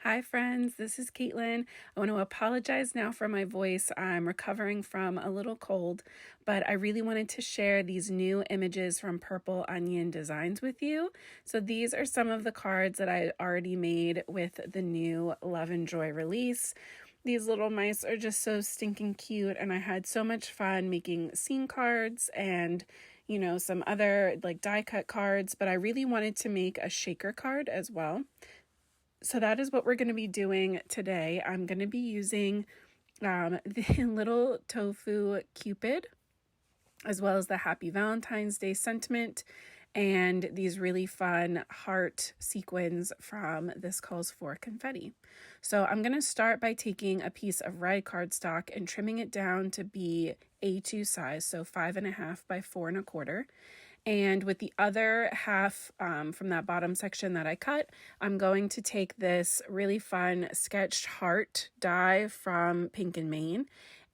Hi friends, this is Caitlin. I want to apologize now for my voice. I'm recovering from a little cold, but I really wanted to share these new images from Purple Onion Designs with you. So these are some of the cards that I already made with the new Love and Joy release. These little mice are just so stinking cute, and I had so much fun making scene cards and some other like die cut cards, but I really wanted to make a shaker card as well. So that is what we're going to be doing today. I'm going to be using the little tofu Cupid, as well as the Happy Valentine's Day sentiment, and these really fun heart sequins from This Calls for Confetti. So I'm going to start by taking a piece of red cardstock and trimming it down to be A2 size, so 5.5 by 4.25. And with the other half from that bottom section that I cut, I'm going to take this really fun sketched heart die from Pink and Main,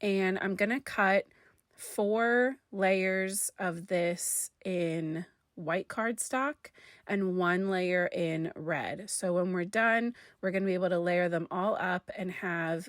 and I'm going to cut 4 layers of this in white cardstock and 1 layer in red. So when we're done, we're going to be able to layer them all up and have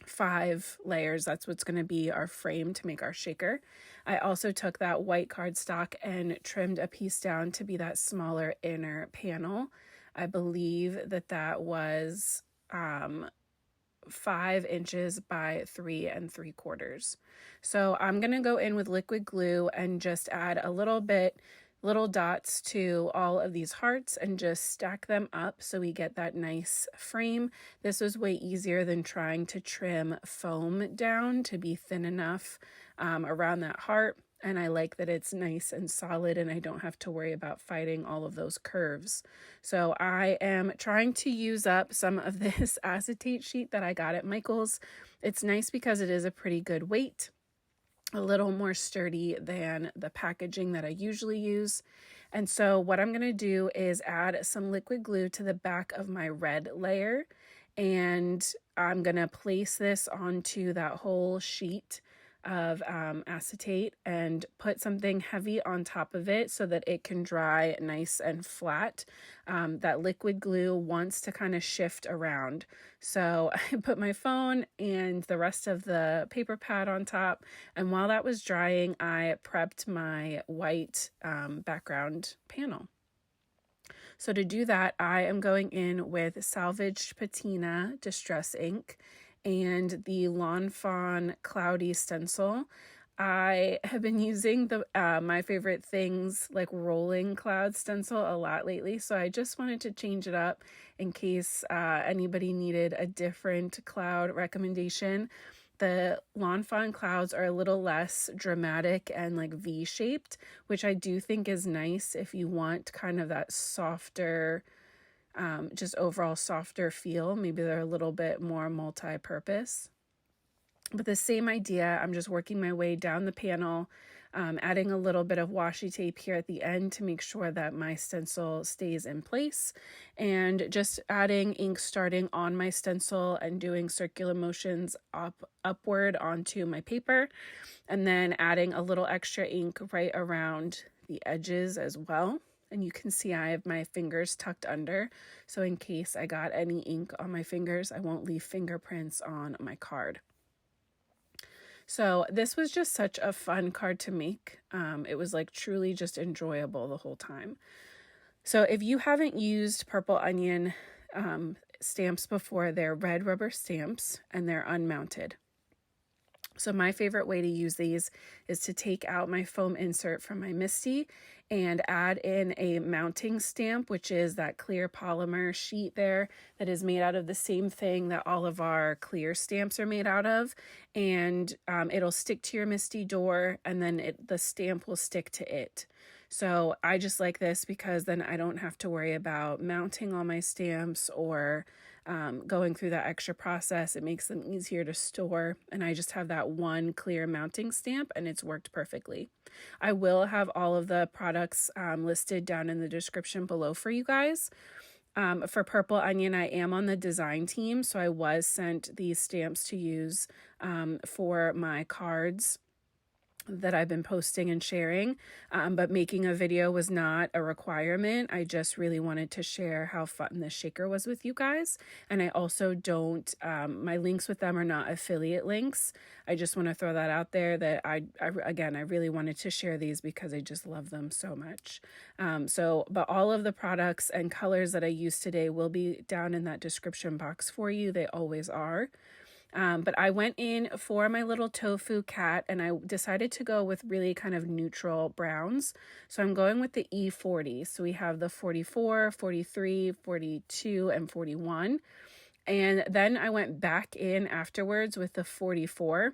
5 layers. That's what's going to be our frame to make our shaker. I also took that white cardstock and trimmed a piece down to be that smaller inner panel. I believe that was 5 inches by 3 3/4. So I'm going to go in with liquid glue and just add a little dots to all of these hearts and just stack them up so we get that nice frame. This was way easier than trying to trim foam down to be thin enough around that heart. And I like that it's nice and solid and I don't have to worry about fighting all of those curves. So I am trying to use up some of this acetate sheet that I got at Michael's. It's nice because it is a pretty good weight, a little more sturdy than the packaging that I usually use. And so what I'm going to do is add some liquid glue to the back of my red layer, and I'm going to place this onto that whole sheet of acetate and put something heavy on top of it so that it can dry nice and flat. That liquid glue wants to kind of shift around. So I put my phone and the rest of the paper pad on top, and while that was drying, I prepped my white background panel. So to do that, I am going in with Salvaged Patina Distress ink and the Lawn Fawn Cloudy stencil. I have been using the My Favorite Things like rolling cloud stencil a lot lately, so I just wanted to change it up in case anybody needed a different cloud recommendation. The Lawn Fawn clouds are a little less dramatic and like V-shaped, which I do think is nice if you want kind of that softer, just overall softer feel. Maybe they're a little bit more multi-purpose. But the same idea, I'm just working my way down the panel, adding a little bit of washi tape here at the end to make sure that my stencil stays in place, and just adding ink starting on my stencil and doing circular motions upward onto my paper, and then adding a little extra ink right around the edges as well. And you can see I have my fingers tucked under, so in case I got any ink on my fingers, I won't leave fingerprints on my card. So this was just such a fun card to make. It was like truly just enjoyable the whole time. So if you haven't used Purple Onion stamps before, they're red rubber stamps and they're unmounted. So my favorite way to use these is to take out my foam insert from my Misty and add in a mounting stamp, which is that clear polymer sheet there that is made out of the same thing that all of our clear stamps are made out of. And it'll stick to your Misty door, and then the stamp will stick to it. So I just like this because then I don't have to worry about mounting all my stamps or going through that extra process. It makes them easier to store, and I just have that one clear mounting stamp, and it's worked perfectly. I will have all of the products listed down in the description below for you guys. For Purple Onion, I am on the design team, so I was sent these stamps to use for my cards that I've been posting and sharing, but making a video was not a requirement. I just really wanted to share how fun this shaker was with you guys. And I also don't, my links with them are not affiliate links. I just want to throw that out there that I really wanted to share these because I just love them so much. But all of the products and colors that I use today will be down in that description box for you. They always are. But I went in for my little tofu cat and I decided to go with really kind of neutral browns. So I'm going with the E40. So we have the 44, 43, 42, and 41. And then I went back in afterwards with the 44.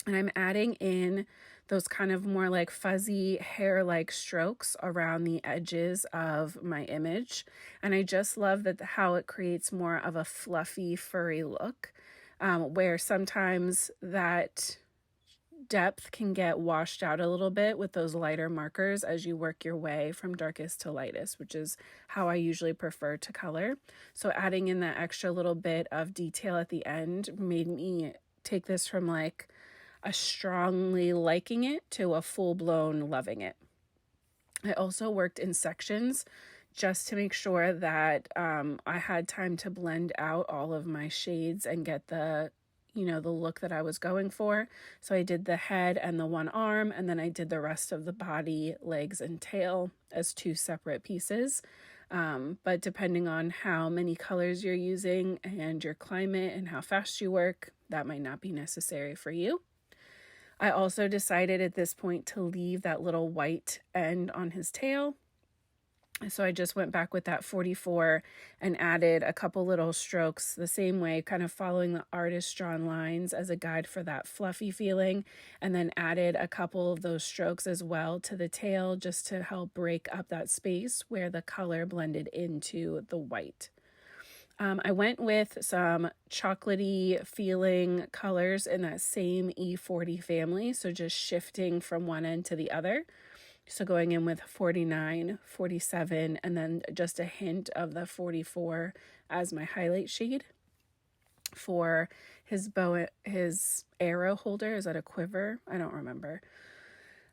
And I'm adding in those kind of more like fuzzy hair-like strokes around the edges of my image. And I just love that how it creates more of a fluffy, furry look. Where sometimes that depth can get washed out a little bit with those lighter markers as you work your way from darkest to lightest, which is how I usually prefer to color. So adding in that extra little bit of detail at the end made me take this from like a strongly liking it to a full-blown loving it. I also worked in sections just to make sure that I had time to blend out all of my shades and get the look that I was going for. So I did the head and the one arm, and then I did the rest of the body, legs, and tail as two separate pieces. But depending on how many colors you're using and your climate and how fast you work, that might not be necessary for you. I also decided at this point to leave that little white end on his tail. So I just went back with that 44 and added a couple little strokes the same way, kind of following the artist drawn lines as a guide for that fluffy feeling, and then added a couple of those strokes as well to the tail just to help break up that space where the color blended into the white. I went with some chocolatey feeling colors in that same E40 family, so just shifting from one end to the other. So going in with 49, 47, and then just a hint of the 44 as my highlight shade for his arrow holder. Is that a quiver? I don't remember.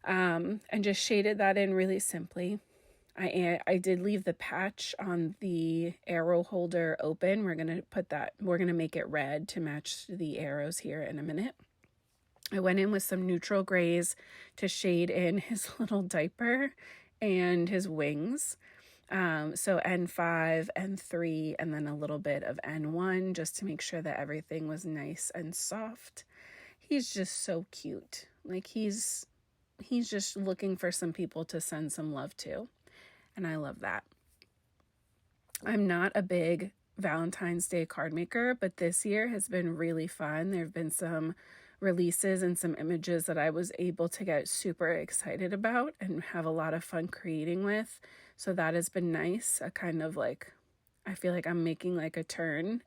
And just shaded that in really simply. I did leave the patch on the arrow holder open. We're going to make it red to match the arrows here in a minute. I went in with some neutral grays to shade in his little diaper and his wings. So N5, N3, and then a little bit of N1 just to make sure that everything was nice and soft. He's just so cute. Like he's just looking for some people to send some love to. And I love that. I'm not a big Valentine's Day card maker, but this year has been really fun. There have been some releases and some images that I was able to get super excited about and have a lot of fun creating with. So that has been nice. A kind of like, I feel like I'm making like a turn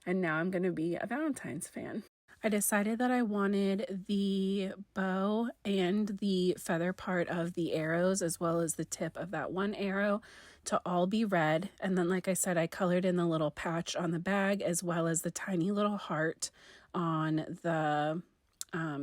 and now I'm going to be a Valentine's fan. I decided that I wanted the bow and the feather part of the arrows as well as the tip of that one arrow to all be red. And then, like I said, I colored in the little patch on the bag as well as the tiny little heart on the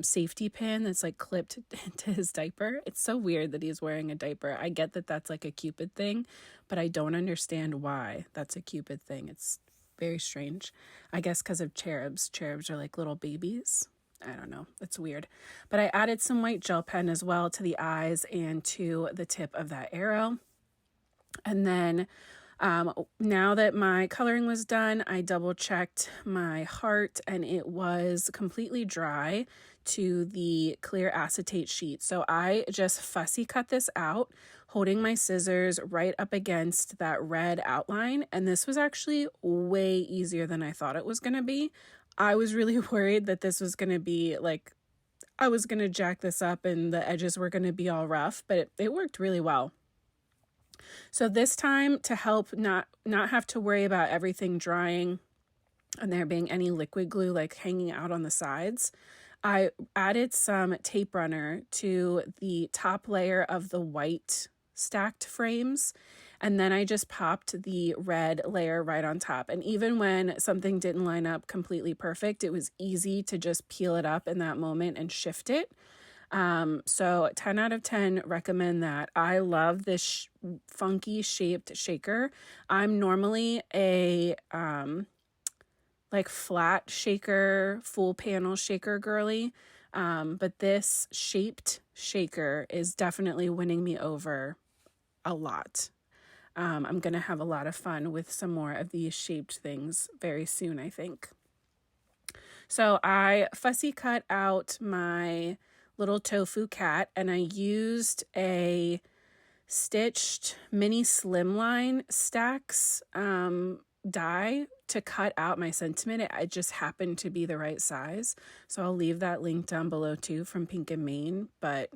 safety pin that's like clipped to his diaper. It's so weird that he's wearing a diaper. I get that that's like a Cupid thing, but I don't understand why that's a Cupid thing. It's very strange. I guess because of cherubs. Cherubs are like little babies. I don't know. It's weird. But I added some white gel pen as well to the eyes and to the tip of that arrow. And then now that my coloring was done, I double checked my heart and it was completely dry to the clear acetate sheet. So I just fussy cut this out, holding my scissors right up against that red outline. And this was actually way easier than I thought it was going to be. I was really worried that this was going to be like, I was going to jack this up and the edges were going to be all rough, but it worked really well. So this time, to help not have to worry about everything drying and there being any liquid glue like hanging out on the sides, I added some tape runner to the top layer of the white stacked frames, and then I just popped the red layer right on top. And even when something didn't line up completely perfect, it was easy to just peel it up in that moment and shift it. So 10 out of 10 recommend that. I love this funky shaped shaker. I'm normally a like flat shaker, full panel shaker girly. But this shaped shaker is definitely winning me over a lot. I'm going to have a lot of fun with some more of these shaped things very soon, I think. So I fussy cut out my little tofu cat, and I used a stitched mini slimline stacks die to cut out my sentiment. It just happened to be the right size. So I'll leave that link down below too from Pink and Main. But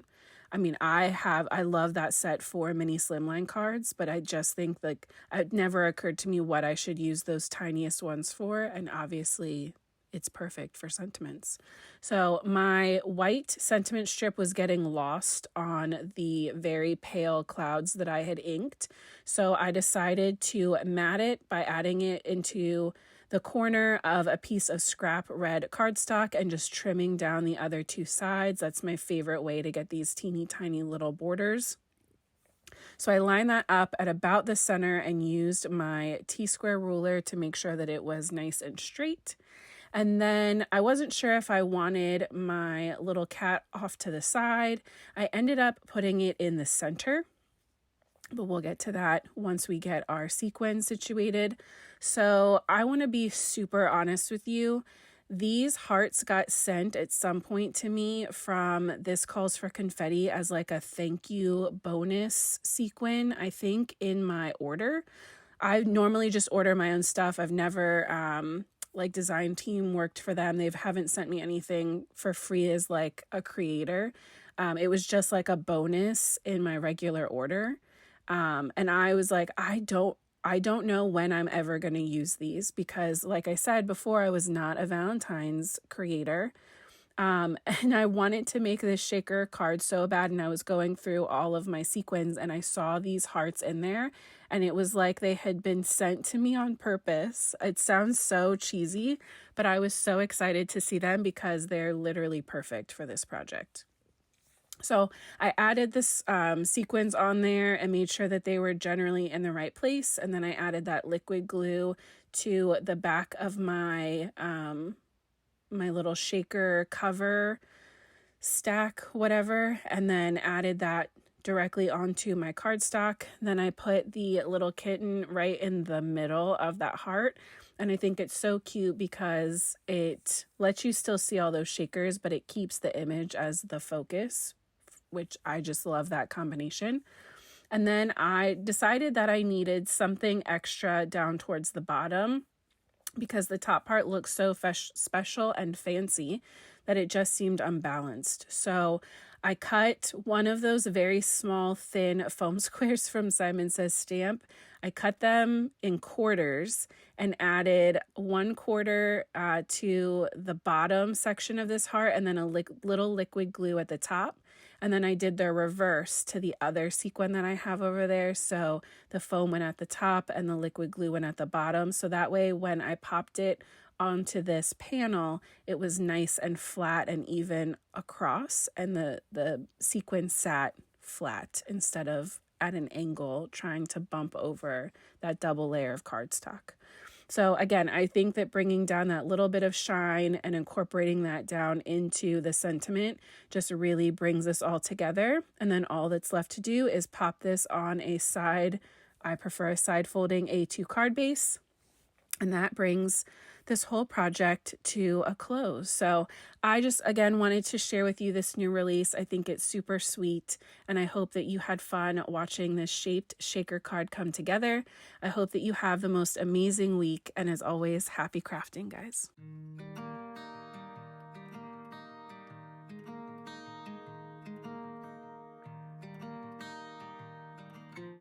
I mean, I love that set for mini slimline cards, but I just think like it never occurred to me what I should use those tiniest ones for. And obviously it's perfect for sentiments. So my white sentiment strip was getting lost on the very pale clouds that I had inked. So I decided to mat it by adding it into the corner of a piece of scrap red cardstock and just trimming down the other two sides. That's my favorite way to get these teeny tiny little borders. So I lined that up at about the center and used my T-square ruler to make sure that it was nice and straight. And then I wasn't sure if I wanted my little cat off to the side. I ended up putting it in the center, but we'll get to that once we get our sequin situated. So I want to be super honest with you. These hearts got sent at some point to me from This Calls for Confetti as like a thank you bonus sequin, I think, in my order. I normally just order my own stuff. I've never like design team worked for them. They haven't sent me anything for free as like a creator. It was just like a bonus in my regular order. And I was like, I don't know when I'm ever going to use these because like I said before, I was not a Valentine's creator. And I wanted to make this shaker card so bad, and I was going through all of my sequins and I saw these hearts in there and it was like they had been sent to me on purpose. It sounds so cheesy, but I was so excited to see them because they're literally perfect for this project. So I added this sequins on there and made sure that they were generally in the right place. And then I added that liquid glue to the back of my my little shaker cover stack, whatever, and then added that directly onto my cardstock. Then I put the little kitten right in the middle of that heart. And I think it's so cute because it lets you still see all those shakers, but it keeps the image as the focus, which I just love that combination. And then I decided that I needed something extra down towards the bottom because the top part looks so special and fancy that it just seemed unbalanced. So I cut one of those very small, thin foam squares from Simon Says Stamp. I cut them in quarters and added 1/4 to the bottom section of this heart and then a little liquid glue at the top. And then I did the reverse to the other sequin that I have over there. So the foam went at the top and the liquid glue went at the bottom. So that way when I popped it onto this panel, it was nice and flat and even across, and the sequin sat flat instead of at an angle trying to bump over that double layer of cardstock. So again, I think that bringing down that little bit of shine and incorporating that down into the sentiment just really brings this all together. And then all that's left to do is pop this on a side, I prefer a side folding A2 card base. And that brings this whole project to a close. So I just, again, wanted to share with you this new release. I think it's super sweet, and I hope that you had fun watching this shaped shaker card come together. I hope that you have the most amazing week, and as always, happy crafting, guys.